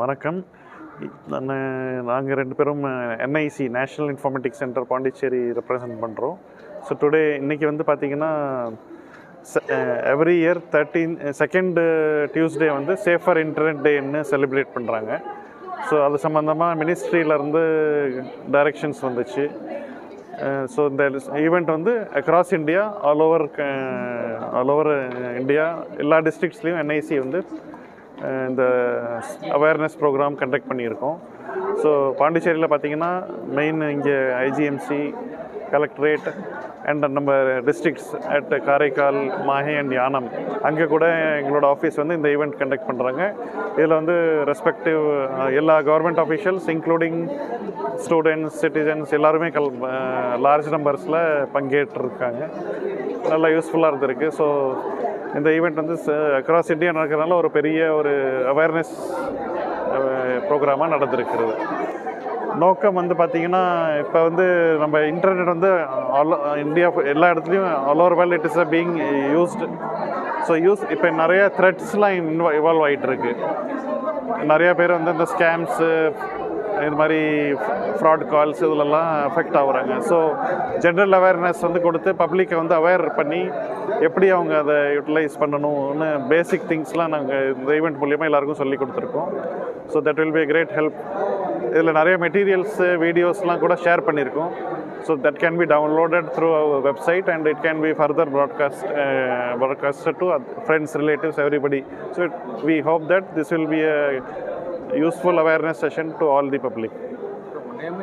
வணக்கம். நாங்கள் 2 பேரும் NIC national informatics centre Pondicherry represent பண்ணுறோம். ஸோ இன்றைக்கி வந்து பார்த்திங்கன்னா எவ்ரி இயர் 2nd டியூஸ்டே வந்து சேஃபர் இன்டர்நெட் டேன்னு செலிப்ரேட் பண்ணுறாங்க. ஸோ அது சம்மந்தமாக மினிஸ்ட்ரியிலேருந்து டைரெக்ஷன்ஸ் வந்துச்சு. ஸோ இந்த ஈவெண்ட் வந்து across India all over India எல்லா டிஸ்ட்ரிக்ட்ஸ்லேயும் என்ஐசி வந்து இந்த அவேர்னஸ் ப்ரோக்ராம் கண்டக்ட் பண்ணியிருக்கோம். ஸோ பாண்டிச்சேரியில் பார்த்திங்கன்னா மெயின் இங்கே ஐஜிஎம்சி, கலெக்டரேட் அண்ட் நம்ம districts at Karaikal, Mahe and Yanam அங்கே கூட எங்களோட ஆஃபீஸ் வந்து இந்த ஈவெண்ட் கண்டக்ட் பண்ணுறாங்க. இதில் வந்து ரெஸ்பெக்டிவ் எல்லா government officials including students, citizens எல்லாருமே லார்ஜ் நம்பர்ஸில் பங்கேற்றிருக்காங்க. நல்லா யூஸ்ஃபுல்லாக இருந்திருக்கு. ஸோ இந்த ஈவெண்ட் வந்து அக்ராஸ் இந்தியா நடக்கிறதுனால ஒரு பெரிய அவேர்னஸ் ப்ரோக்ராமாக நடந்திருக்கிறது. நோக்கம் வந்து பார்த்திங்கன்னா, இப்போ வந்து நம்ம இன்டர்நெட் வந்து இந்தியா எல்லா இடத்துலையும் all over world it is being used. So இப்போ நிறைய த்ரெட்ஸ்லாம் இவால்வ் ஆகிட்டுருக்கு. நிறையா பேர் வந்து இந்த ஸ்கேம்ஸு, இது மாதிரி ஃப்ராட் கால்ஸ் இதிலெல்லாம் அஃபெக்ட் ஆகுறாங்க. ஸோ ஜென்ரல் அவேர்னஸ் வந்து கொடுத்து பப்ளிக்கை வந்து அவேர் பண்ணி எப்படி அவங்க அதை யூட்டிலைஸ் பண்ணணும்னு பேசிக் திங்ஸ்லாம் நாங்கள் இந்த ஈவெண்ட் மூலியமாக எல்லாருக்கும் சொல்லி கொடுத்துருக்கோம். So that will be a great help. இதில் நிறைய மெட்டீரியல்ஸு, வீடியோஸ்லாம் கூட ஷேர் பண்ணியிருக்கோம். So that can be downloaded through our website and it can be further broadcasted to friends, relatives, everybody. So we hope that this will be a useful awareness session to all the public. Name